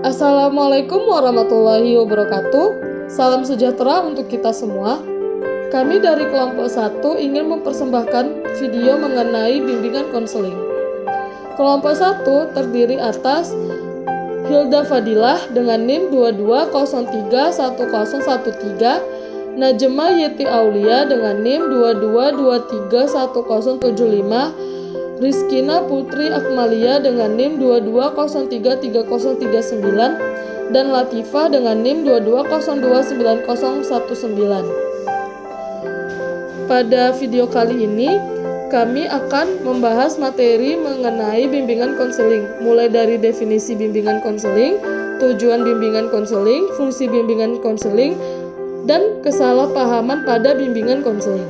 Assalamualaikum warahmatullahi wabarakatuh. Salam sejahtera untuk kita semua. Kami dari kelompok 1 ingin mempersembahkan video mengenai bimbingan konseling. Kelompok 1 terdiri atas Hilda Fadilah dengan NIM 22031013, Najma Yeti Aulia dengan NIM 22231075, Rizkina Putri Akmalia dengan NIM 22033039, dan Latifah dengan NIM 22029019. Pada video kali ini, kami akan membahas materi mengenai bimbingan konseling, mulai dari definisi bimbingan konseling, tujuan bimbingan konseling, fungsi bimbingan konseling, dan kesalahpahaman pada bimbingan konseling.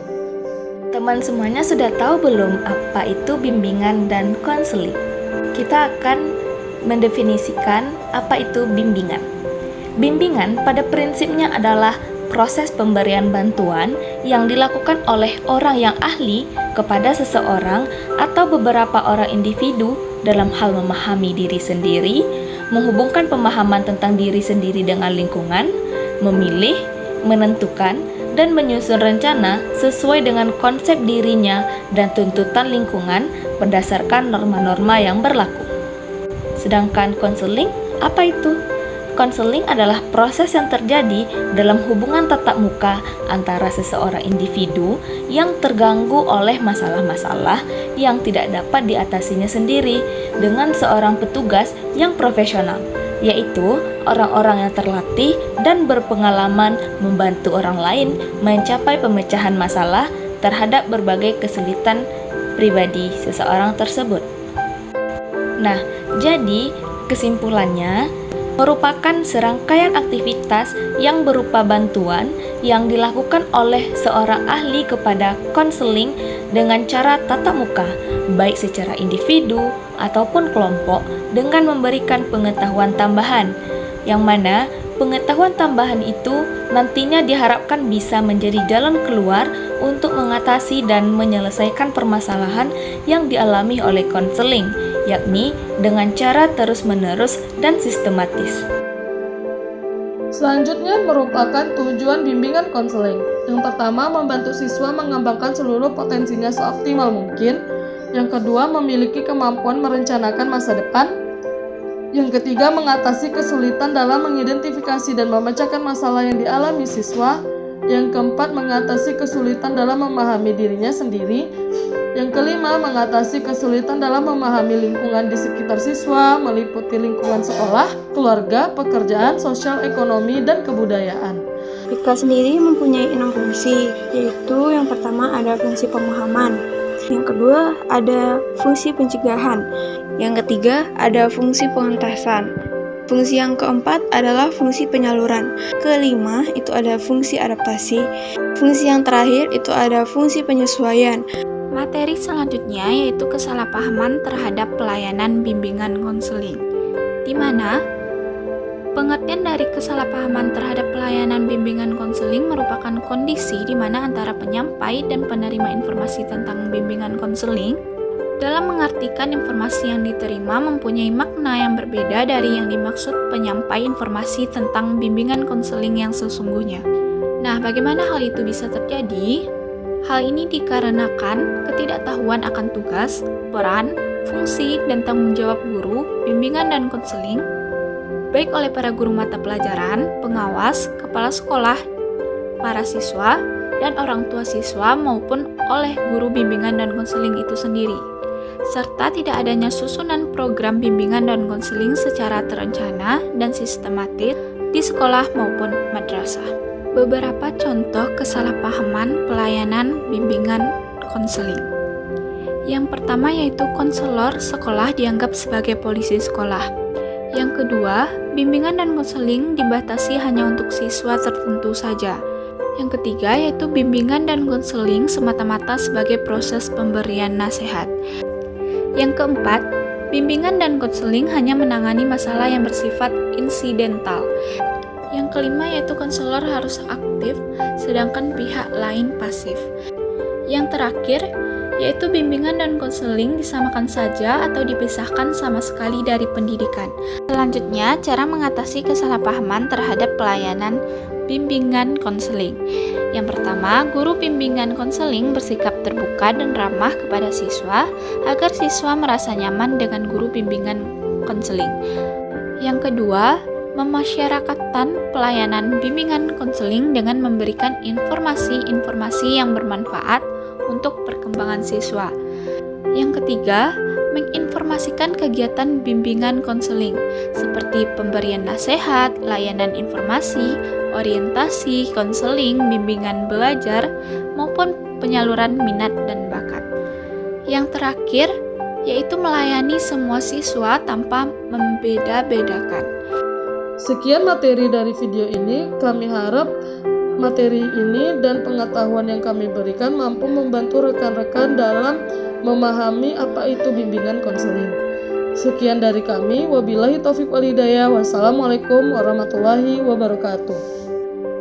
Teman semuanya sudah tahu belum apa itu bimbingan dan konseling? Kita akan mendefinisikan apa itu bimbingan. Bimbingan pada prinsipnya adalah proses pemberian bantuan yang dilakukan oleh orang yang ahli kepada seseorang atau beberapa orang individu dalam hal memahami diri sendiri, menghubungkan pemahaman tentang diri sendiri dengan lingkungan, memilih, menentukan, dan menyusun rencana sesuai dengan konsep dirinya dan tuntutan lingkungan berdasarkan norma-norma yang berlaku. Sedangkan konseling, apa itu? Konseling adalah proses yang terjadi dalam hubungan tatap muka antara seseorang individu yang terganggu oleh masalah-masalah yang tidak dapat diatasinya sendiri dengan seorang petugas yang profesional, yaitu orang-orang yang terlatih dan berpengalaman membantu orang lain mencapai pemecahan masalah terhadap berbagai kesulitan pribadi seseorang tersebut. Nah, jadi kesimpulannya merupakan serangkaian aktivitas yang berupa bantuan yang dilakukan oleh seorang ahli kepada konseling dengan cara tatap muka, baik secara individu ataupun kelompok, dengan memberikan pengetahuan tambahan, yang mana pengetahuan tambahan itu nantinya diharapkan bisa menjadi jalan keluar untuk mengatasi dan menyelesaikan permasalahan yang dialami oleh konseling, yakni dengan cara terus-menerus dan sistematis. Selanjutnya merupakan tujuan bimbingan konseling. Yang pertama, membantu siswa mengembangkan seluruh potensinya seoptimal mungkin. Yang kedua, memiliki kemampuan merencanakan masa depan. Yang ketiga, mengatasi kesulitan dalam mengidentifikasi dan memecahkan masalah yang dialami siswa. Yang keempat, mengatasi kesulitan dalam memahami dirinya sendiri. Yang kelima, mengatasi kesulitan dalam memahami lingkungan di sekitar siswa, meliputi lingkungan sekolah, keluarga, pekerjaan, sosial, ekonomi, dan kebudayaan. BK sendiri mempunyai 6 fungsi, yaitu yang pertama ada fungsi pemahaman, yang kedua ada fungsi pencegahan, yang ketiga ada fungsi pengentasan, fungsi yang keempat adalah fungsi penyaluran, kelima itu ada fungsi adaptasi, fungsi yang terakhir itu ada fungsi penyesuaian. Materi selanjutnya yaitu kesalahpahaman terhadap pelayanan bimbingan konseling, di mana pengertian dari kesalahpahaman terhadap pelayanan bimbingan konseling merupakan kondisi di mana antara penyampai dan penerima informasi tentang bimbingan konseling dalam mengartikan informasi yang diterima mempunyai makna yang berbeda dari yang dimaksud penyampai informasi tentang bimbingan konseling yang sesungguhnya. Nah, bagaimana hal itu bisa terjadi? Hal ini dikarenakan ketidaktahuan akan tugas, peran, fungsi, dan tanggung jawab guru, bimbingan dan konseling, baik oleh para guru mata pelajaran, pengawas, kepala sekolah, para siswa, dan orang tua siswa maupun oleh guru bimbingan dan konseling itu sendiri, serta tidak adanya susunan program bimbingan dan konseling secara terencana dan sistematis di sekolah maupun madrasah. Beberapa contoh kesalahpahaman pelayanan bimbingan konseling. Yang pertama yaitu konselor sekolah dianggap sebagai polisi sekolah. Yang kedua, bimbingan dan konseling dibatasi hanya untuk siswa tertentu saja. Yang ketiga yaitu bimbingan dan konseling semata-mata sebagai proses pemberian nasihat. Yang keempat, bimbingan dan konseling hanya menangani masalah yang bersifat insidental. Yang kelima yaitu konselor harus aktif, sedangkan pihak lain pasif. Yang terakhir yaitu bimbingan dan konseling disamakan saja atau dipisahkan sama sekali dari pendidikan. Selanjutnya, cara mengatasi kesalahpahaman terhadap pelayanan bimbingan konseling. Yang pertama, guru bimbingan konseling bersikap terbuka dan ramah kepada siswa agar siswa merasa nyaman dengan guru bimbingan konseling. Yang kedua, memasyarakatkan pelayanan bimbingan konseling dengan memberikan informasi-informasi yang bermanfaat untuk perkembangan siswa. Yang ketiga, menginformasikan kegiatan bimbingan konseling seperti pemberian nasihat, layanan informasi, orientasi, konseling, bimbingan belajar, maupun penyaluran minat dan bakat. Yang terakhir, yaitu melayani semua siswa tanpa membeda-bedakan. Sekian materi dari video ini. Kami harap materi ini dan pengetahuan yang kami berikan mampu membantu rekan-rekan dalam memahami apa itu bimbingan konseling. Sekian dari kami. Wabillahi taufiq wal hidayah. Wassalamualaikum warahmatullahi wabarakatuh.